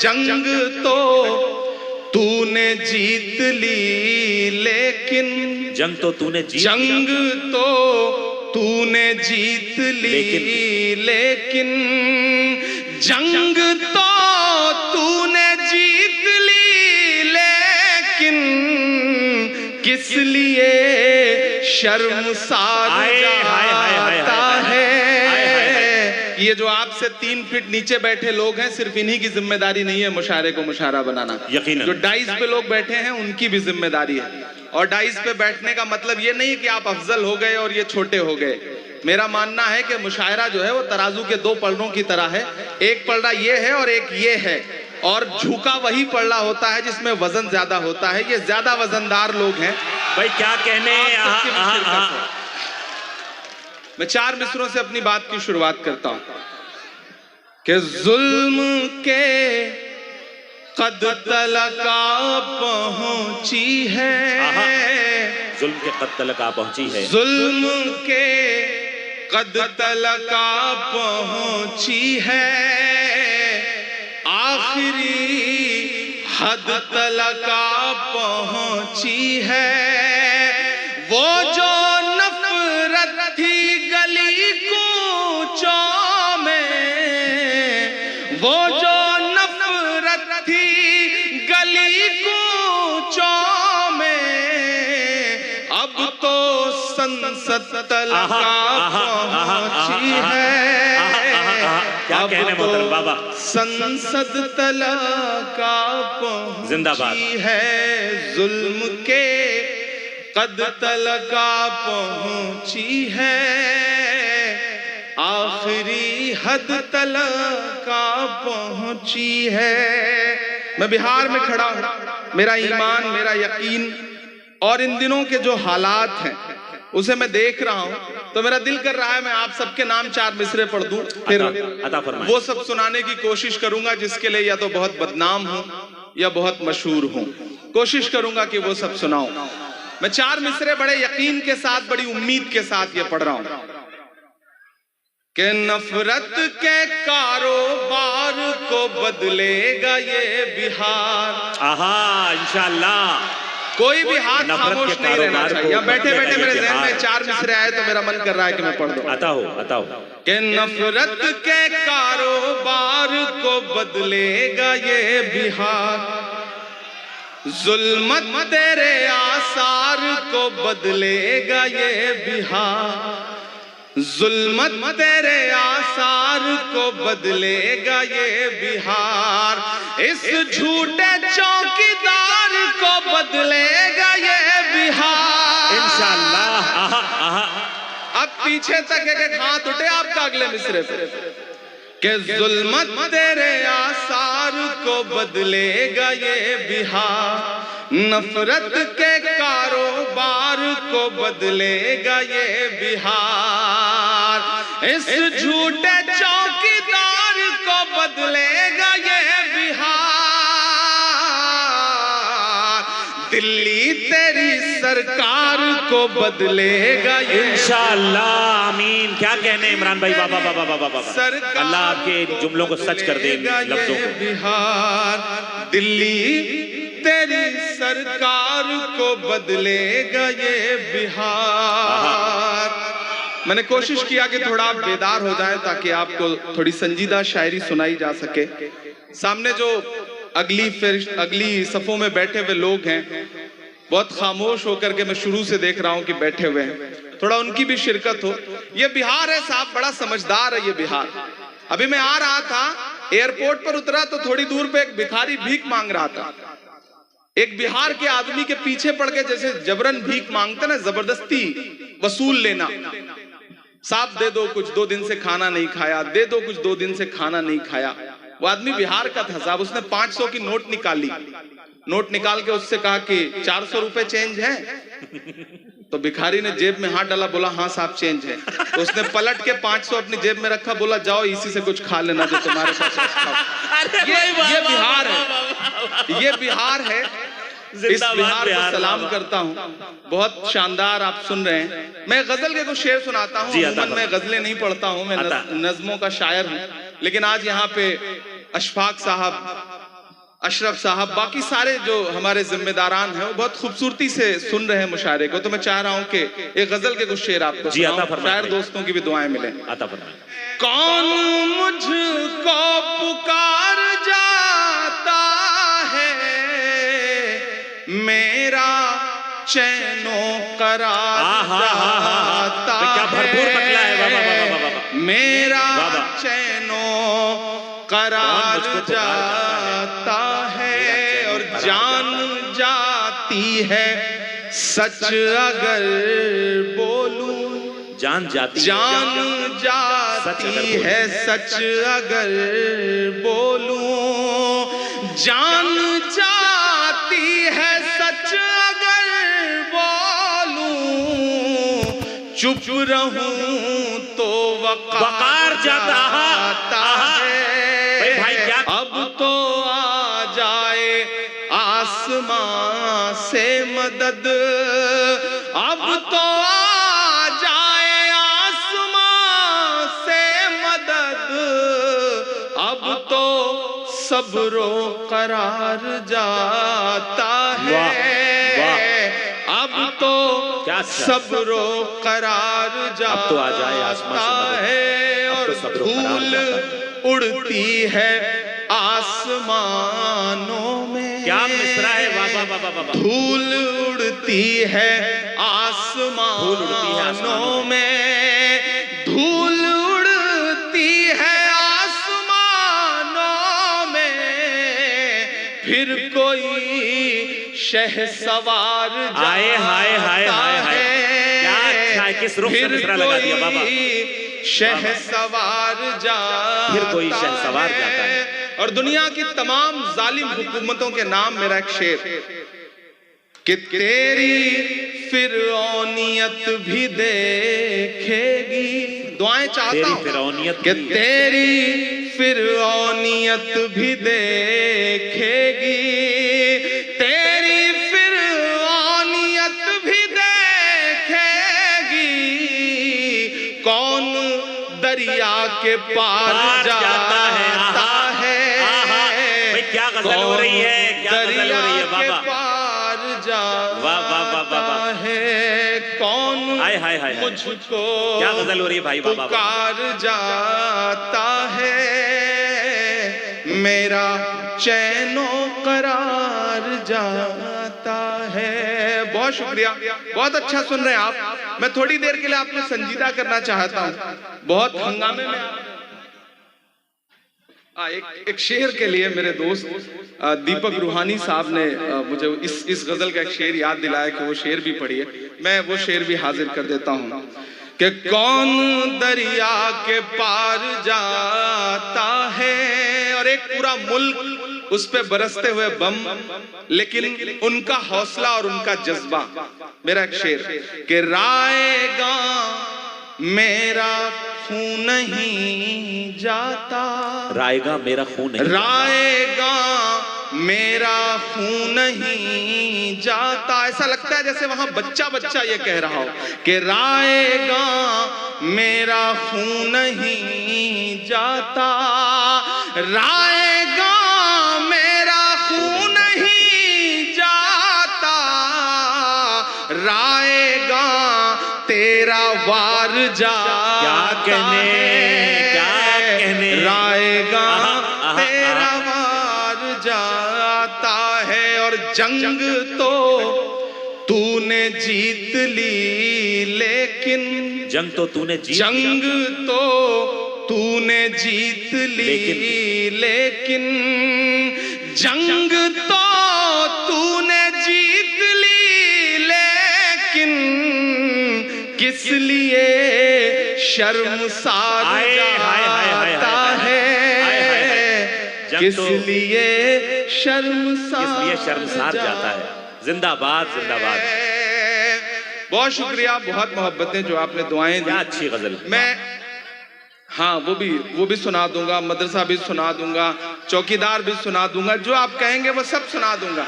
जंग तो तूने जीत ली, लेकिन जंग तो तूने जीत जंग तो तूने जीत ली, लेकिन जंग तो तूने जीत ली, लेकिन किस लिए शर्मसार जाता है। ये जो आपसे 3 फीट नीचे बैठे लोग हैं, सिर्फ इन्हीं की जिम्मेदारी नहीं है मुशायरे को मुशायरा बनाना, यकीनन जो डाइस पे लोग बैठे हैं उनकी भी जिम्मेदारी है। और डाइस पे बैठने का मतलब ये नहीं कि आप अफजल हो गए और ये छोटे हो गए। मेरा मानना है कि मुशायरा जो है वो तराजू के 2 पलड़ों की तरह है, एक पलड़ा ये है और एक ये है, और झुका वही पलड़ा होता है जिसमें वजन ज्यादा होता है। ये ज्यादा वजनदार लोग हैं भाई, क्या कहने। मैं 4 मिसरों से अपनी बात की शुरुआत करता हूं कि जुल्म के कद तलका पहुंची है, जुल्म के कद तलका पहुंची है, जुल्म के कद तलका पहुंची है, आखिरी हद तलका पहुंची है। वो जो नफरत थी गली कूचों में, वो जो नफरत थी गली कूचों में, अब तो संसद तलका पहुंची है। क्या कहने मोहतरम बाबा, संसद तलका पहुंची है, जुल्म के कद तलका पहुंची है, आखिरी हद तलका पहुंची है। मैं बिहार में खड़ा हूं, मेरा ईमान, मेरा यकीन और इन दिनों के जो हालात हैं उसे मैं देख रहा हूं, तो मेरा दिल कर रहा है मैं आप सबके नाम 4 मिसरे पढ़ दूं, फिर वो सब सुनाने की कोशिश करूंगा जिसके लिए या तो बहुत बदनाम हूं या बहुत मशहूर हूं। कोशिश करूंगा कि वो सब सुनाऊं। मैं 4 मिसरे बड़े यकीन के साथ, बड़ी उम्मीद के साथ ये पढ़ रहा हूं कि नफरत के कारोबार को बदलेगा ये बिहार। आहा, इंशाअल्लाह। कोई भी हाथ खामोश नहीं रहना चाहिए। या बैठे बैठे मेरे ज़हन में 4 मिसरे आए तो मेरा मन कर रहा है कि मैं पढ़ दूं। आता हो कि नफरत के कारोबार को बदलेगा ये बिहार, जुल्मत तेरे आसार को बदलेगा ये बिहार, जुल्मत तेरे आसार को बदलेगा ये बिहार, इस झूठे चौकीदार को बदलेगा ये बिहार इंशाअल्लाह। अब पीछे तक एक हाथ उठे आपका अगले मिसरे पे कि जुल्मत तेरे आसार को बदलेगा ये बिहार, नफरत के कारोबार को बदलेगा ये बिहार, इस झूठे चौकीदार को बदलेगा ये बिहार, दिल्ली तेरी सरकार को बदलेगा ये इंशाअल्लाह। आमीन। क्या कहने इमरान भाई, बाबा बाबा बाबा बाबा, अल्लाह आपके जुमलों को सच कर दे, लफ्जों को। बिहार दिल्ली तेरी सरकार को बदलेगा ये बिहार। मैंने कोशिश किया कि थोड़ा आप बेदार हो जाए ताकि आपको थोड़ी संजीदा शायरी सुनाई जा सके। सामने जो अगली सफों में बैठे हुए लोग हैं, बहुत खामोश होकर के मैं शुरू से देख रहा हूं कि बैठे हुए हैं, थोड़ा उनकी भी शिरकत हो। ये बिहार है साहब, बड़ा समझदार है ये बिहार। अभी मैं आ रहा था, एयरपोर्ट पर उतरा तो थोड़ी दूर पे एक भिखारी भीख मांग रहा था। एक बिहार के आदमी के पीछे पड़ के जैसे जबरन भीख मांगते ना, जबरदस्ती वसूल लेना, साहब दे दो कुछ, 2 दिन से खाना नहीं खाया, दे दो कुछ, 2 दिन से खाना नहीं खाया। वो आदमी बिहार का था साहब, उसने 500 की नोट निकाली, नोट निकाल के उससे कहा कि 400 रुपए चेंज है। तो भिखारी ने जेब में हाथ डाला, बोला हाँ साहब चेंज है। तो उसने पलट के 500 अपनी जेब में रखा, बोला जाओ इसी से कुछ खा लेना जो तुम्हारे पास। ये बिहार है, ये बिहार है। इस बिहार को सलाम करता हूँ, बहुत शानदार आप सुन रहे हैं। मैं गजल के कुछ शेर सुनाता हूँ। मैं गजलें नहीं पढ़ता हूँ, मैं नज्मों का शायर हूँ, लेकिन आज यहाँ पे अशफाक साहब अशरफ साहब, बाकी सारे जो हमारे जिम्मेदारान हैं वो बहुत खूबसूरती से सुन रहे हैं मुशायरे को। तो मैं चाह रहा हूं कि एक गजल के कुछ शेर आपको जी अता फरमाएं, शायर दोस्तों की भी दुआएं मिलें। अता फरमाएं। कौन मुझको पुकार जाता है, मेरा चैनो करार जाता क्या भरपूर बतला है, वाह वाह वाह वाह वाह। मेरा चैनो करार जाता है और जान जाती है सच अगर बोलूं, जान जाती है सच अगर बोलूं, जान जाती है सच अगर बोलूं, चुप रहूं तो वकार जाता है। भाई क्या अब तो आ जाए आसमां से मदद, अब तो आ जाए आसमां से मदद, अब तो सब्रो करार जाता है, अब तो सब्रो करार जाता है और धूल उड़ती है आसमानों में। क्या मिसरा है, वाह वाह वाह वाह। धूल उड़ती है आसमानों में, धूल उड़ती है आसमानों में, फिर कोई शहसवार आए हाय हाय हाय हाय, क्या अच्छा है, किस रुख से मिसरा लगा दिया बाबा। शहसवार जाता, फिर कोई शहसवार जाता है। और दुनिया की तमाम जालिम हुकूमतों के नाम मेरा एक शेर कि तेरी फिरौनियत भी देखेगी, दुआएं चाहता हूं कि तेरी फिरौनियत भी देखेगी, तेरी फिरौनियत भी देखेगी, कौन दरिया के पार जाता है, क्या गजल हो रही है, क्या गजल हो रही है बाबा। पार जाता वाह वाह वाह वाह है, कौन हाय हाय हाय मुझको क्या गजल हो रही है भाई बाबा। पुकार जाता है, मेरा चैनो करार जाता है। बहुत शुक्रिया, बहुत अच्छा सुन रहे हैं आप। मैं थोड़ी देर के लिए आपको संजीदा करना चाहता हूँ, बहुत हंगामे में एक शेर के लिए मेरे दोस्त दीपक रूहानी साहब ने मुझे इस गजल का एक शेर याद दिलाया कि वो शेर भी पढ़िए। मैं वो शेर भी हाजिर कर देता हूँ कि कौन दरिया के पार जाता है, और एक पूरा मुल्क उस पे बरसते हुए बम, लेकिन उनका हौसला और उनका जज्बा। मेरा एक शेर कि रायगा मेरा खून नहीं जाता, रायगा मेरा खून नहीं, रायगा मेरा खून नहीं जाता। ऐसा लगता है जैसे वहां बच्चा बच्चा ये कह रहा हो कि रायगा मेरा खून नहीं जाता, रायगा मेरा खून नहीं जाता, रायगा तेरा वार जाता, क्या कहने रायगा तेरा वार जाता है। और जंग तो तूने जीत ली, लेकिन जंग तो तूने जीत ली, लेकिन जंग तो तूने जीत ली, लेकिन किस लिए शर्मसार जाता है, किस लिए शर्मसार जाता है। जिंदाबाद जिंदाबाद। बहुत शुक्रिया, बहुत मोहब्बतें जो आपने दुआएं दी। अच्छी गजल। मैं हाँ वो भी सुना दूंगा, मदरसा भी सुना दूंगा, चौकीदार भी सुना दूंगा, जो आप कहेंगे वो सब सुना दूंगा।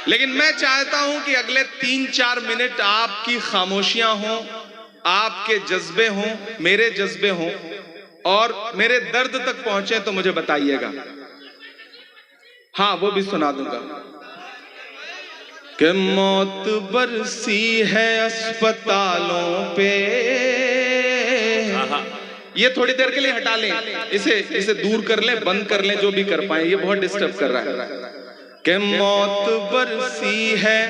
लेकिन मैं चाहता हूं कि अगले 3-4 मिनट आपकी खामोशियां हों, आपके जज्बे हों, मेरे जज्बे हों, और मेरे दर्द तक पहुंचे तो मुझे बताइएगा। हाँ वो भी सुना दूंगा कि मौत बरसी है अस्पतालों पे। ये थोड़ी देर के लिए हटा लें, इसे दूर कर लें, बंद कर लें, जो भी कर पाए, ये बहुत डिस्टर्ब कर रहा है। कि मौत बरसी है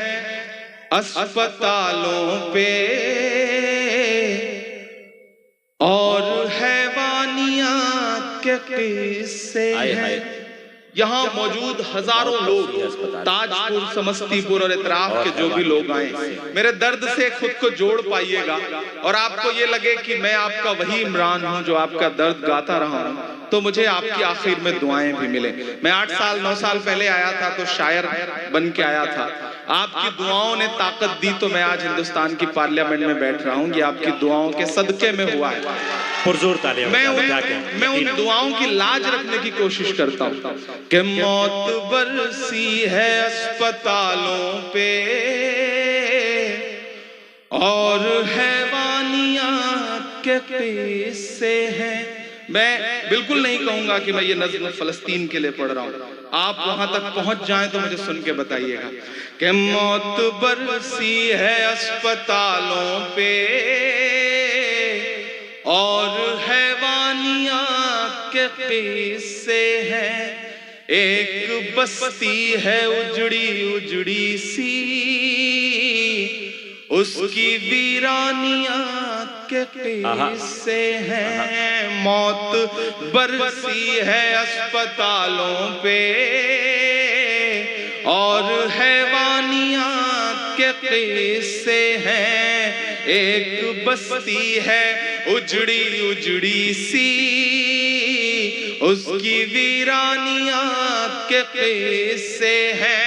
अस्पतालों पे और हैवानियत के किस्से हैं। यहाँ मौजूद हजारों लोग, ताजपुर, समस्तीपुर और इतराफ के जो भी लोग आए, मेरे दर्द से खुद को जोड़ पाइएगा और आपको ये लगे कि मैं आपका वही इमरान हूँ जो आपका दर्द गाता रहा हूँ, तो मुझे आपकी आखिर में दुआएं भी मिले। मैं 8 साल 9 साल पहले आया था तो शायर बन के आया था, आपकी दुआओं ने ताकत दी तो मैं आज हिंदुस्तान की पार्लियामेंट में बैठ रहा हूँ। ये आपकी दुआओं के सदके में हुआ है। पुरजोर तालियां। मैं उन दुआओं की लाज रखने की कोशिश करता हूँ कि मौत बरसी है अस्पतालों पे और हैवानियत के किस्से हैं। मैं बिल्कुल नहीं कहूंगा कि मैं ये नज़्म फलस्तीन के लिए पढ़ रहा हूँ, आप वहां तक पहुंच जाएं तो मुझे सुन के बताइएगा कि मौत बरसी है अस्पतालों पे और हैवानियत के किस्से हैं। एक बस्ती है उजड़ी उजड़ी सी, उसकी वीरानियत के किस्से हैं। मौत बरसी है अस्पतालों पे और हैवानियत के किस्से हैं। एक बस्ती है उजड़ी उजड़ी सी, उसकी वीरानियत के किस्से हैं।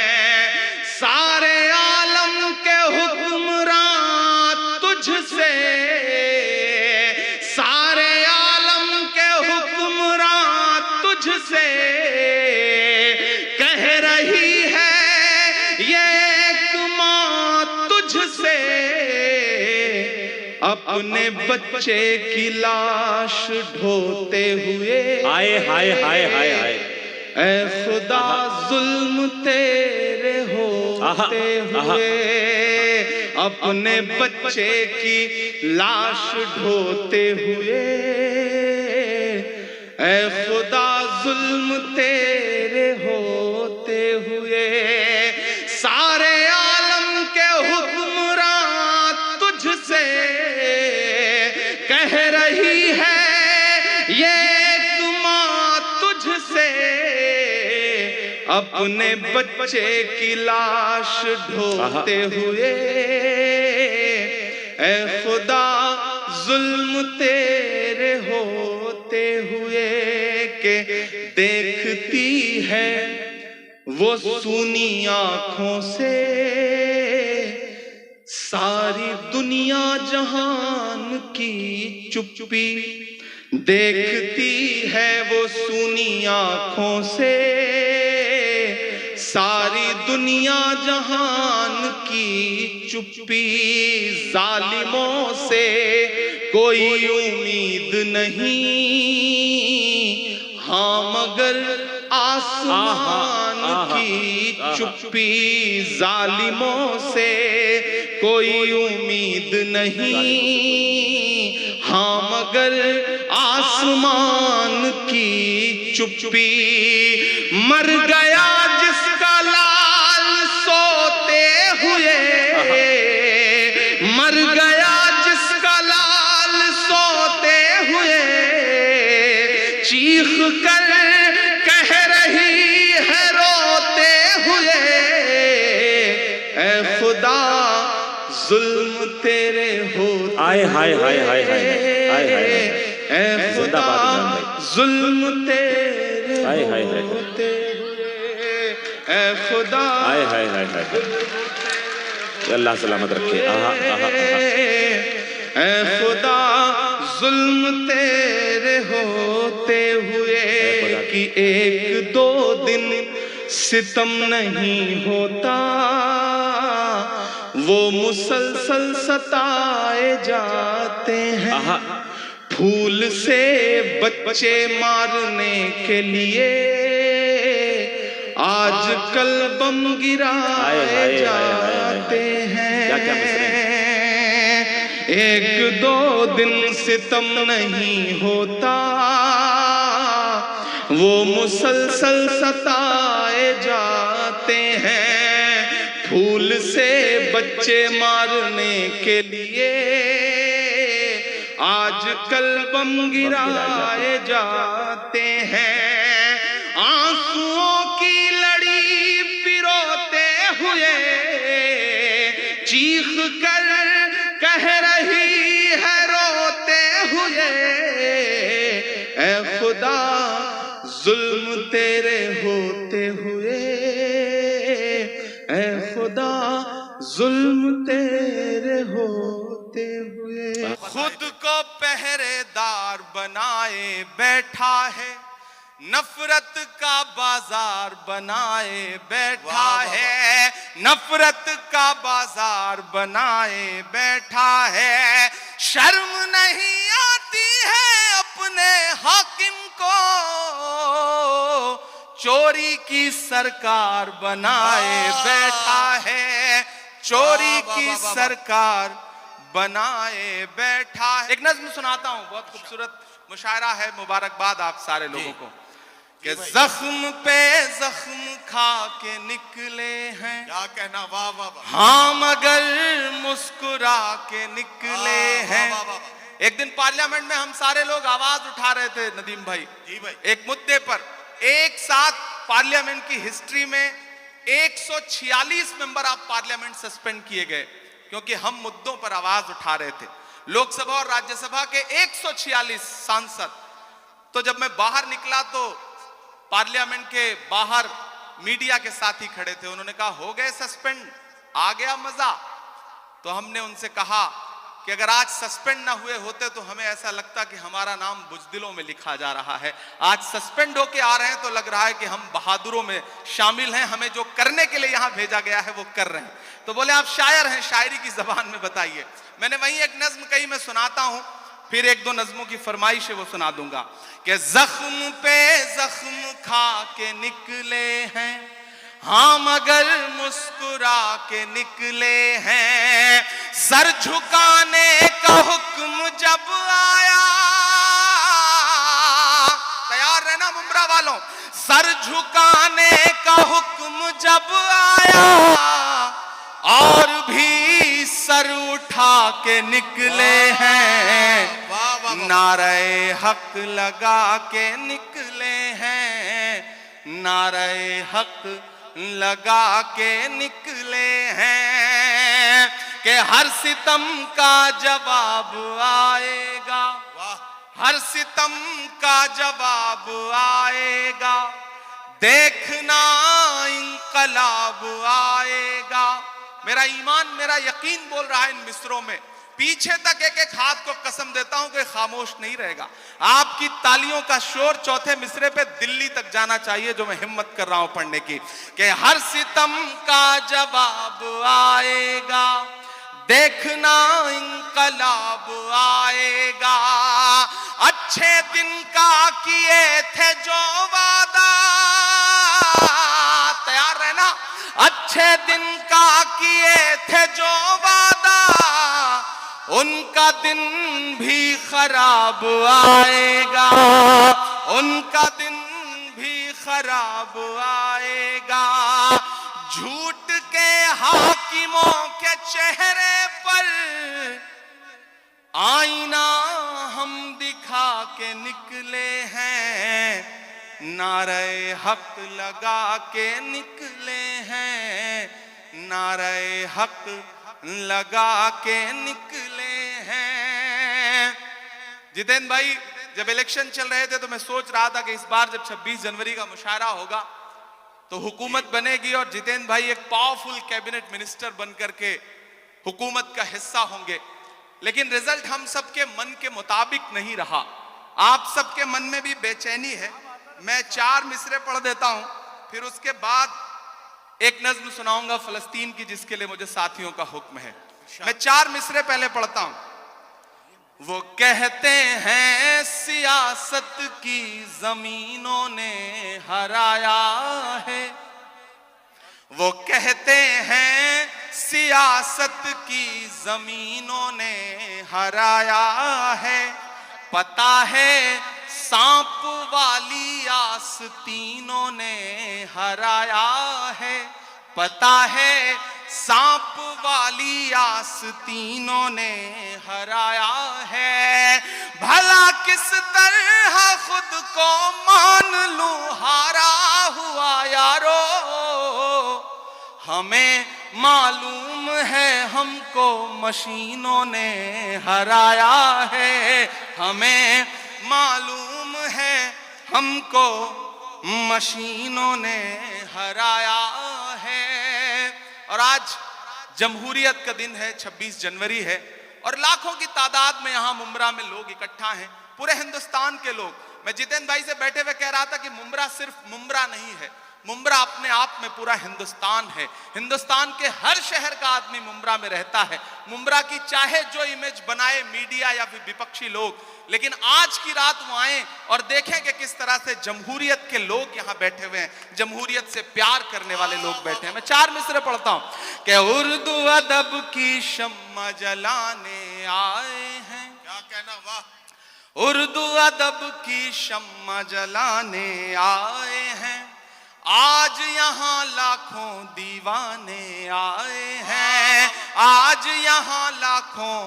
सारे आलम के हुक्मरान तुझसे, सारे आलम के हुक्मरान तुझसे कह रही है ये एक माँ तुझसे अपने बच्चे की लाश ढोते हुए। हाय हाय हाय हाय हाय। ऐ खुदा जुल्म तेरे होते हुए अपने बच्चे की लाश ढोते हुए। ऐ खुदा जुल्म तेरे होते हुए सारे आलम के हुक्मरान तुझसे कह रही है ये एक माँ तुझसे अपने बच्चे की लाश ढोते हुए। ऐ खुदा जुल्म तेरे होते हुए के देखती है वो सूनी आंखों से सारी दुनिया जहान की चुप्पी। देखती है वो सूनी आंखों से सारी दुनिया जहान की चुप्पी। जालिमों से कोई उम्मीद नहीं, हाँ मगर आसमान की चुप्पी। जालिमों से कोई उम्मीद नहीं, हाँ मगर आसमान की चुप्पी। मर गया जिसका लाल सोते हुए, मर गया जिसका लाल सोते हुए चीख कर कह रही है रोते हुए। ऐ खुदा जुल्म तेरे होते हाय हाय हाय हाय हाय हाय हाय। ऐ खुदा जुल्म तेरे हाय हाय हाय होते हुए। ऐ खुदा हाय हाय हाय हाय। अल्लाह सलामत रखे। आहा आहा आहा। ऐ खुदा जुल्म तेरे होते हुए कि एक दो दिन सितम नहीं होता, वो मुसलसल सताए जाते हैं। फूल से बच्चे मारने के लिए आजकल बम गिराए जाते हैं, एक दो दिन सितम नहीं होता, वो मुसलसल सताए जाते हैं। फूल से बच्चे मारने के लिए आजकल बम गिराए जाते हैं। आंसुओं की लड़ी पिरोते हुए चीख कर कह रही है रोते हुए, ऐ खुदा जुल्म तेरे होते हुए, ऐ खुदा जुल्म तेरे होते हुए। खुद को पहरेदार बनाए बैठा है, नफरत का बाजार बनाए बैठा है, नफरत का बाजार बनाए बैठा है। शर्म नहीं आती है अपने हाकिम को, चोरी की सरकार बनाए बैठा है, चोरी की सरकार बनाए बैठा है। एक नज्म सुनाता हूं, बहुत खूबसूरत मुशायरा है। मुबारकबाद आप सारे लोगों को कि जख्म पे जख्म खा के निकले हैं। क्या कहना, वाह वाह वाह। हाँ मगर मुस्कुरा के निकले हैं। एक दिन पार्लियामेंट में हम सारे लोग आवाज उठा रहे थे नदीम भाई, जी भाई, एक मुद्दे पर। एक साथ पार्लियामेंट की हिस्ट्री में 146 मेंबर ऑफ पार्लियामेंट सस्पेंड किए गए क्योंकि हम मुद्दों पर आवाज उठा रहे थे। लोकसभा और राज्यसभा के 146 सांसद। तो जब मैं बाहर निकला तो पार्लियामेंट के बाहर मीडिया के साथी खड़े थे। उन्होंने कहा हो गए सस्पेंड, आ गया मजा। तो हमने उनसे कहा कि अगर आज सस्पेंड ना हुए होते तो हमें ऐसा लगता कि हमारा नाम बुज़दिलों में लिखा जा रहा है। आज सस्पेंड होके आ रहे हैं तो लग रहा है कि हम बहादुरों में शामिल हैं, हमें जो करने के लिए यहां भेजा गया है वो कर रहे हैं। तो बोले आप शायर हैं, शायरी की जबान में बताइए। मैंने वहीं एक नज्म कही, मैं सुनाता हूं, फिर एक दो नज्मों की फरमाइश है वो सुना दूंगा कि जख्म पे जख्म खा के निकले हैं, हाँ मगर मुस्कुरा के निकले हैं। सर झुकाने का हुक्म जब आया, तैयार रहना मुमरा वालों, सर झुकाने का हुक्म जब आया और भी सर उठा के निकले हैं। नारे हक लगा के निकले हैं, नारे हक लगा के निकले हैं कि हर सितम का जवाब आएगा, हर सितम का जवाब आएगा, देखना इंकलाब आएगा। मेरा ईमान, मेरा यकीन बोल रहा है इन मिसरों में। पीछे तक एक एक हाथ को कसम देता हूं कि खामोश नहीं रहेगा। आपकी तालियों का शोर चौथे मिसरे पे दिल्ली तक जाना चाहिए, जो मैं हिम्मत कर रहा हूं पढ़ने की, कि हर सितम का जवाब आएगा, देखना इंकलाब आएगा। अच्छे दिन का किए थे जो वादा, तैयार रहना, अच्छे दिन का किए थे जो वादा, उनका दिन भी खराब आएगा, उनका दिन भी खराब आएगा। झूठ के हाकिमों के चेहरे पर आईना हम दिखा के निकले हैं, नारे हक लगा के निकले हैं, नारे हक लगा के निकले हैं। जितेंद्र भाई, जब इलेक्शन चल रहे थे तो मैं सोच रहा था कि इस बार जब 26 जनवरी का मुशायरा होगा तो हुकूमत बनेगी और जितेंद्र भाई एक पावरफुल कैबिनेट मिनिस्टर बनकर के हुकूमत का हिस्सा होंगे। लेकिन रिजल्ट हम सबके मन के मुताबिक नहीं रहा। आप सबके मन में भी बेचैनी है। मैं 4 मिसरे पढ़ देता हूं, फिर उसके बाद एक नज्म सुनाऊंगा फलस्तीन की, जिसके लिए मुझे साथियों का हुक्म है। मैं 4 मिसरे पहले पढ़ता हूं। वो कहते हैं सियासत की जमीनों ने हराया है, कहते हैं सियासत की जमीनों ने हराया है, पता है सांप वाली आस्तीनों ने हराया है, पता है सांप वाली आस्तीनों ने हराया है। भला किस तरह खुद को मान लूं हारा हुआ यारो, हमें मालूम है हमको मशीनों ने हराया है, हमें मालूम है हमको मशीनों ने हराया है। और आज जमहूरियत का दिन है, 26 जनवरी है, और लाखों की तादाद में यहाँ मुंब्रा में लोग इकट्ठा हैं, पूरे हिंदुस्तान के लोग। मैं जितेंद्र भाई से बैठे हुए कह रहा था कि मुंब्रा सिर्फ मुंब्रा नहीं है, मुंब्रा अपने आप में पूरा हिंदुस्तान है। हिंदुस्तान के हर शहर का आदमी मुंब्रा में रहता है। मुंब्रा की चाहे जो इमेज बनाए मीडिया या फिर विपक्षी लोग, लेकिन आज की रात वो आए और देखें कि किस तरह से जमहूरियत के लोग यहाँ बैठे हुए हैं, जमहूरियत से प्यार करने वाले लोग बैठे हैं। मैं 4 मिसरे पढ़ता हूं कि उर्दू अदब की शम्मा जलाने आए हैं। क्या कहना, वाह। उर्दू अदब की शम्मा जलाने आए हैं, आज यहाँ लाखों दीवाने आए हैं, आज यहाँ लाखों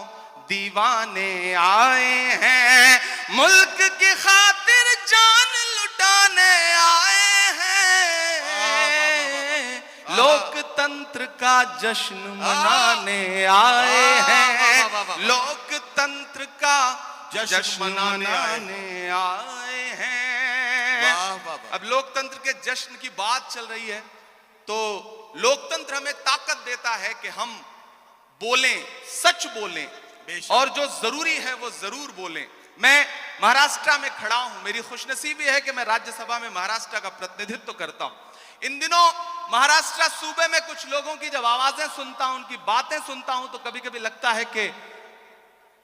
दीवाने आए हैं, मुल्क की खातिर जान लुटाने आए हैं, लोकतंत्र का जश्न मनाने आए हैं, लोकतंत्र का जश्न मनाने आए हैं। अब लोकतंत्र के जश्न की बात चल रही है, तो लोकतंत्र हमें ताकत देता है कि हम बोलें, सच बोलें, और जो जरूरी है वो जरूर बोलें। मैं महाराष्ट्र में खड़ा हूं, मेरी खुशनसीबी है कि मैं राज्यसभा में महाराष्ट्र का प्रतिनिधित्व करता हूं। इन दिनों महाराष्ट्र सूबे में कुछ लोगों की जब आवाजें सुनता हूं, उनकी बातें सुनता हूं, तो कभी कभी लगता है कि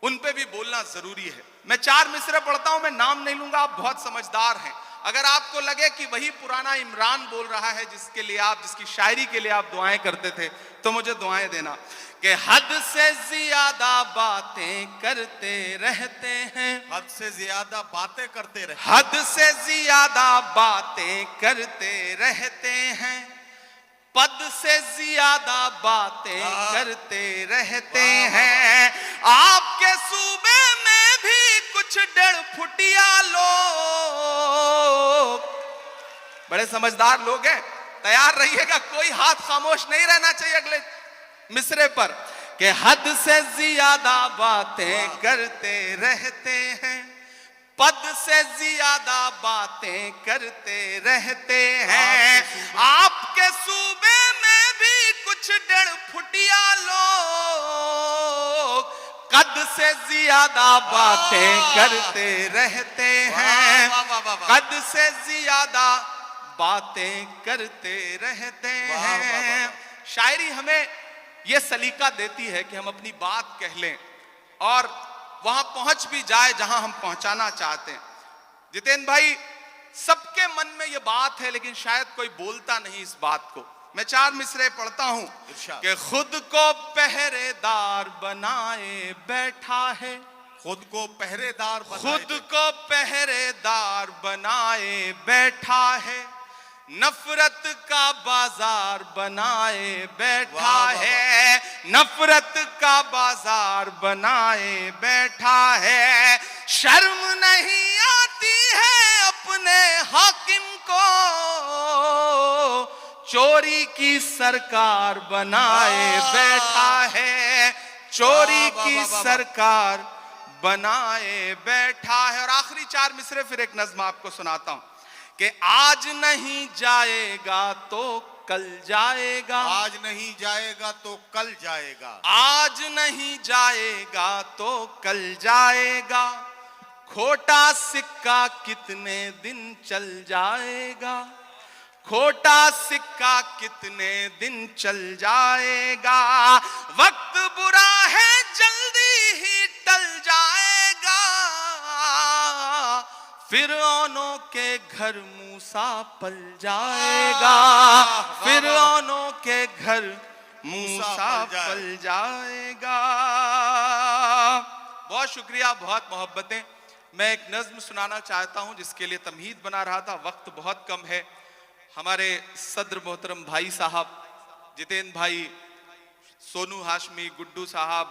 उन पे भी बोलना जरूरी है। मैं 4 मिसरे पढ़ता हूं, मैं नाम नहीं लूंगा, आप बहुत समझदार हैं। अगर आपको लगे कि वही पुराना इमरान बोल रहा है जिसके लिए आप, जिसकी शायरी के लिए आप दुआएं करते थे, तो मुझे दुआएं देना कि हद से ज्यादा बातें करते रहते हैं, हद से ज्यादा बातें करते रहते, हद से ज्यादा बातें करते रहते हैं, पद से ज्यादा बातें करते रहते हैं। आपके सूबे में भी कुछ 1.5 फुटिया लोग, बड़े समझदार लोग हैं, तैयार रहिएगा, कोई हाथ खामोश नहीं रहना चाहिए अगले मिसरे पर, कि हद से ज्यादा बातें करते रहते हैं, पद से ज्यादा बातें करते रहते हैं। आपके सूबे में भी कुछ 1.5 फुटिया लोग कद से ज्यादा बातें करते रहते हैं, कद से ज्यादा बातें करते रहते हैं। शायरी हमें यह सलीका देती है कि हम अपनी बात कह लें और वहां पहुंच भी जाए जहां हम पहुंचाना चाहते हैं। जितेंद्र भाई, सबके मन में यह बात है, लेकिन शायद कोई बोलता नहीं इस बात को। मैं 4 मिसरे पढ़ता हूं कि खुद को पहरेदार बनाए बैठा है, खुद को पहरेदार, खुद को पहरेदार बनाए बैठा है, नफरत का बाजार बनाए बैठा है, नफरत का बाजार बनाए बैठा है। शर्म नहीं आती है अपने हाकिम को चोरी की सरकार बनाए बैठा है, चोरी की सरकार बनाए बैठा है। और आखिरी 4 मिसरे फिर एक नज्म आपको सुनाता हूं कि आज नहीं जाएगा तो कल जाएगा, आज नहीं जाएगा तो कल जाएगा, आज नहीं जाएगा तो कल जाएगा, खोटा सिक्का कितने दिन चल जाएगा, खोटा सिक्का कितने दिन चल जाएगा, वक्त बुरा है जल्दी ही टल जाएगा, फिरौनों के घर मूसा पल जाएगा, फिरौनों के घर मूसा पल जाएगा। बहुत शुक्रिया, बहुत मोहब्बतें। मैं एक नज्म सुनाना चाहता हूं जिसके लिए तमहीद बना रहा था, वक्त बहुत कम है। हमारे सदर मोहतरम भाई साहब जितेंद्र भाई, सोनू हाशमी, गुड्डू साहब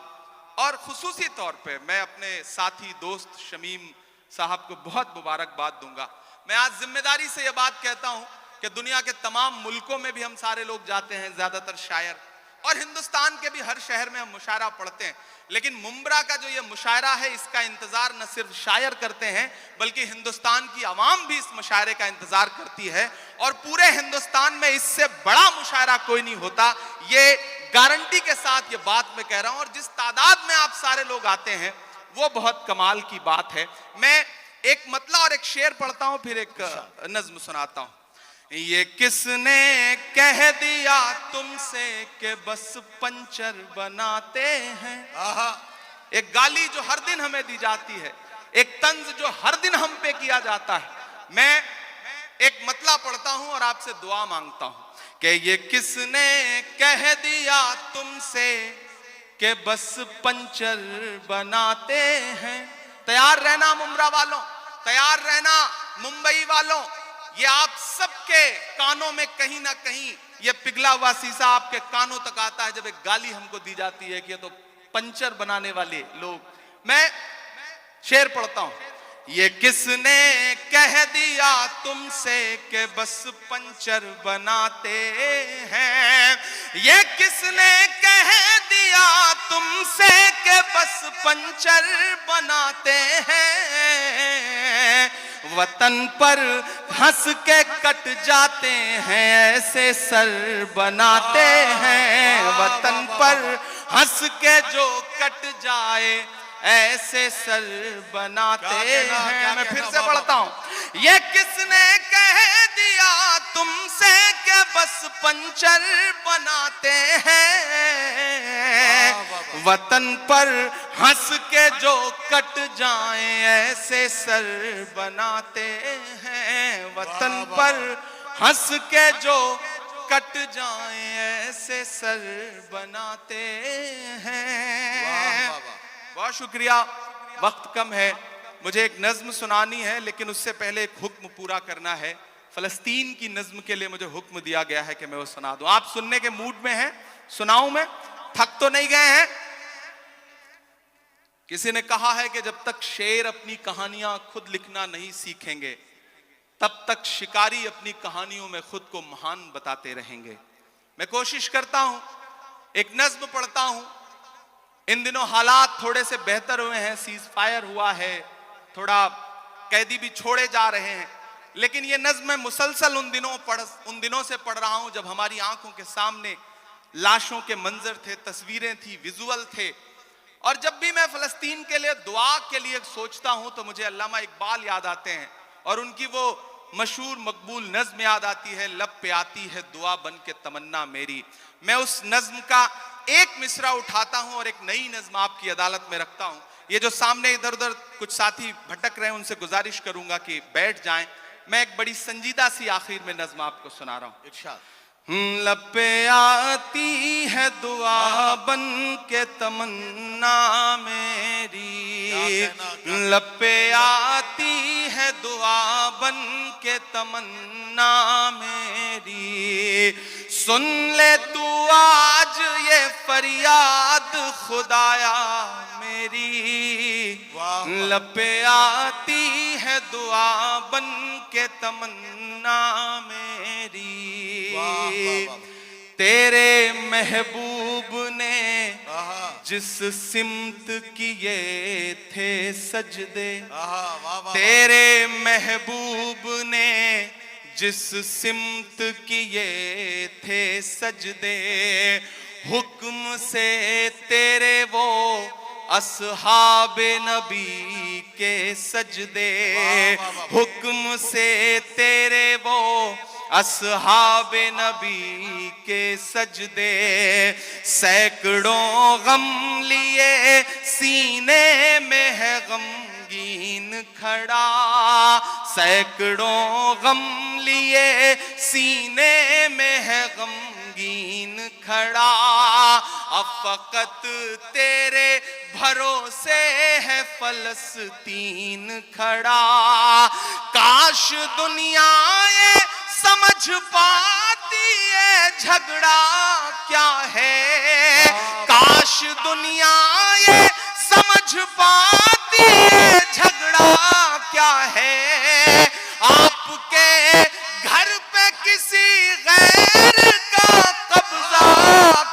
और खुसूसी तौर पे मैं अपने साथी दोस्त शमीम साहब को बहुत मुबारकबाद दूंगा। मैं आज जिम्मेदारी से यह बात कहता हूं कि दुनिया के तमाम मुल्कों में भी हम सारे लोग जाते हैं, ज्यादातर शायर, और हिंदुस्तान के भी हर शहर में हम मुशायरा पढ़ते हैं, लेकिन मुंब्रा का जो ये मुशायरा है इसका इंतजार न सिर्फ शायर करते हैं बल्कि हिंदुस्तान की आवाम भी इस मुशायरे का इंतजार करती है। और पूरे हिंदुस्तान में इससे बड़ा मुशायरा कोई नहीं होता, ये गारंटी के साथ ये बात मैं कह रहा हूं। और जिस तादाद में आप सारे लोग आते हैं वो बहुत कमाल की बात है। मैं एक मतला और एक शेर पढ़ता हूं, फिर एक नज्म सुनाता हूं। ये किसने कह दिया तुमसे कि बस पंचर बनाते हैं। एक गाली जो हर दिन हमें दी जाती है, एक तंज जो हर दिन हम पे किया जाता है। मैं एक मतला पढ़ता हूं और आपसे दुआ मांगता हूं कि ये किसने कह दिया तुमसे कि बस पंचर बनाते हैं। तैयार रहना मुंब्रा वालों, तैयार रहना मुंबई वालों, ये आप सबके कानों में कहीं ना कहीं ये पिघला हुआ शीशा आपके कानों तक आता है जब एक गाली हमको दी जाती है कि ये तो पंचर बनाने वाले लोग। मैं शेर पढ़ता हूं। ये किसने कह दिया तुमसे कि बस पंचर बनाते हैं। ये किसने कह दिया तुमसे कि बस पंचर बनाते हैं। वतन पर हंस के कट जाते हैं ऐसे सर बनाते हैं। वतन पर हंस के जो कट जाए ऐसे सर बनाते हैं। मैं फिर से पढ़ता हूं। ये किसने कह दिया तुमसे कि बस पंचर बनाते हैं। वतन पर हंस के जो कट जाएं ऐसे सर बनाते हैं। वतन पर हंस के जो कट जाएं ऐसे सर बनाते हैं। बहुत शुक्रिया, वक्त कम है, मुझे एक नज्म सुनानी है लेकिन उससे पहले एक हुक्म पूरा करना है। फलस्तीन की नज्म के लिए मुझे हुक्म दिया गया है कि मैं वो सुना दूं। आप सुनने के मूड में हैं? सुनाऊं मैं? थक तो नहीं गए हैं? किसी ने कहा है कि जब तक शेर अपनी कहानियां खुद लिखना नहीं सीखेंगे तब तक शिकारी अपनी कहानियों में खुद को महान बताते रहेंगे। मैं कोशिश करता हूं, एक नज्म पढ़ता हूं। इन दिनों हालात थोड़े से बेहतर हुए हैं, सीज फायर हुआ है, थोड़ा कैदी भी छोड़े जा रहे हैं, लेकिन ये नज्म मैं मुसलसल उन दिनों से पढ़ रहा हूं जब हमारी आंखों के सामने लाशों के मंजर थे, तस्वीरें थी, विजुअल थे। और जब भी मैं फलस्तीन के लिए दुआ के लिए सोचता हूं तो मुझे अल्लामा इकबाल याद आते हैं और उनकी वो मशहूर मकबूल नज्म याद आती है, लब पे आती है दुआ बन के तमन्ना मेरी। मैं उस नज्म का एक मिसरा उठाता हूं और एक नई नज्म आपकी अदालत में रखता हूं। ये जो सामने इधर उधर कुछ साथी भटक रहे हैं उनसे गुजारिश करूंगा कि बैठ जाएं। मैं एक बड़ी संजीदा सी आखिर में नज्म आपको सुना रहा हूं। इरशाद। लब पे आती है दुआ बन के तमन्ना मेरी। लब पे आती है दुआ बन के तमन्ना मेरी। सुन ले तू आज ये फरियाद खुदाया मेरी। लब पे आती है दुआ बन के तमन्ना मेरी। तेरे महबूब ने जिस सिमत किए थे सजदे। तेरे महबूब ने जिस सिमत किए थे सजदे। हुक्म से तेरे वो असहाबे नबी के सजदे। हुक्म से तेरे वो असहाबे नबी के सजदे। सैकड़ों गम लिए सीने में है गमगीन खड़ा। सैकड़ों गम लिए सीने में है गमगीन खड़ा, अब फकत तेरे भरोसे है फलस्तीन खड़ा। काश दुनिया ये समझ पाती है झगड़ा क्या है, काश दुनिया ये समझ पाती है झगड़ा क्या है। आपके घर पे किसी गैर का कब्जा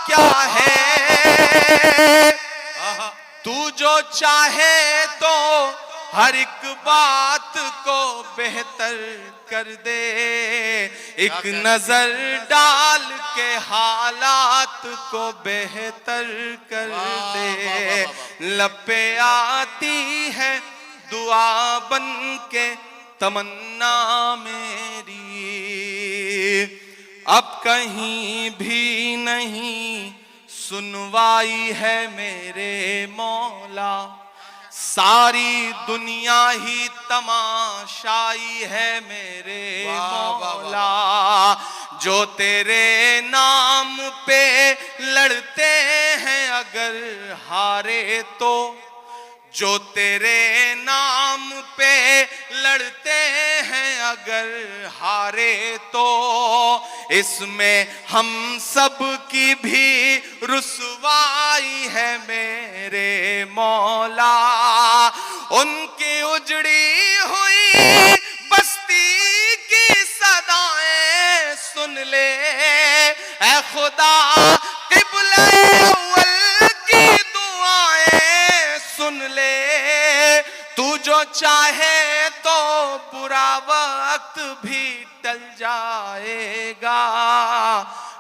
क्या है। तू जो चाहे तो हर एक बात को बेहतर कर दे, एक नजर डाल के हालात को बेहतर कर दे। लपे आती है दुआ बन के तमन्ना मेरी, अब कहीं भी नहीं सुनवाई है मेरे मौला। सारी दुनिया ही तमाशाई है मेरे मौला। जो तेरे नाम पे लड़ते हैं अगर हारे तो, जो तेरे नाम पे लड़ते हैं अगर हारे तो, इसमें हम सब की भी रुसवाई है मेरे मौला। उनकी उजड़ी हुई बस्ती की सदाएं सुन ले ऐ खुदा, क़िबला अव्वल की दुआएं सुन ले। तू जो चाहे तो बुरा वक्त भी टल जाएगा,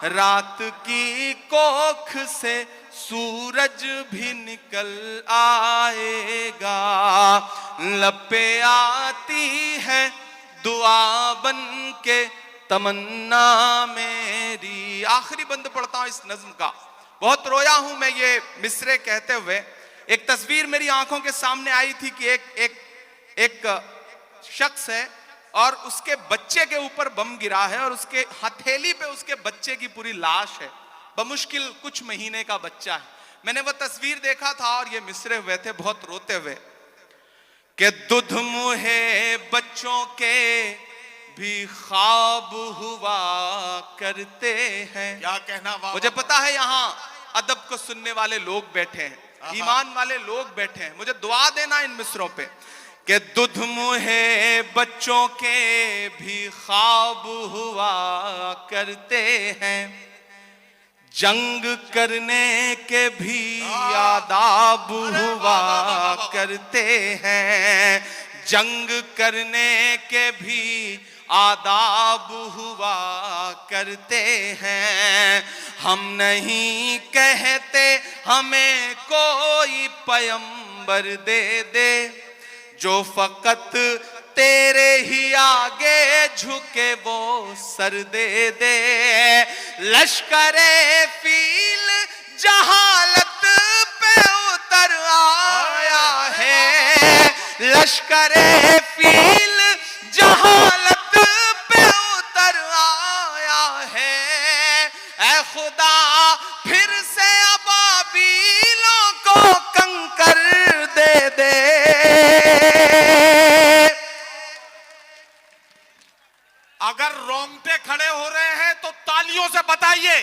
रात की कोख से सूरज भी निकल आएगा। लपे आती है दुआ बन के तमन्ना मेरी। आखिरी बंद पढ़ता हूं इस नज्म का। बहुत रोया हूं मैं ये मिसरे कहते हुए। एक तस्वीर मेरी आंखों के सामने आई थी कि एक शख्स है और उसके बच्चे के ऊपर बम गिरा है और उसके हथेली पे उसके बच्चे की पूरी लाश है, बमुश्किल कुछ महीने का बच्चा है। मैंने वो तस्वीर देखा था और ये मिसरे हुए थे बहुत रोते हुए कि दुध मुहे बच्चों के भी ख्वाब हुआ करते हैं। क्या कहना वाह। मुझे पता है यहाँ अदब को सुनने वाले लोग बैठे हैं, ईमान वाले लोग बैठे हैं, मुझे दुआ देना इन मिसरों पे कि दुध मुहे बच्चों के भी ख्वाब हुआ करते हैं, जंग करने के भी आदाब हुआ करते हैं, जंग करने के भी आदाब हुआ करते हैं। हम नहीं कहते हमें कोई पैगंबर दे दे, जो फकत तेरे ही आगे झुके वो सर दे दे। लश्करे फील जहालत पे उतर आया है, लश्करे फील जहालत पे उतर आया है। ऐ खुदा फिर से अबाबीलों को कंकर दे दे। अगर रोंगटे खड़े हो रहे हैं तो तालियों से बताइए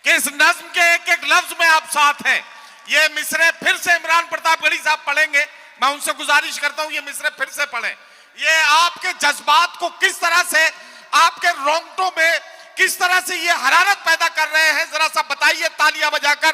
कि इस नज्म के एक एक लफ्ज में आप साथ हैं। ये मिसरे फिर से इमरान प्रतापगढ़ी साहब पढ़ेंगे। मैं उनसे गुजारिश करता हूं ये मिसरे फिर से पढ़ें। ये आपके जज्बात को किस तरह से, आपके रोंगटों में किस तरह से ये हरारत पैदा कर रहे हैं, जरा सा बताइए तालियां बजाकर।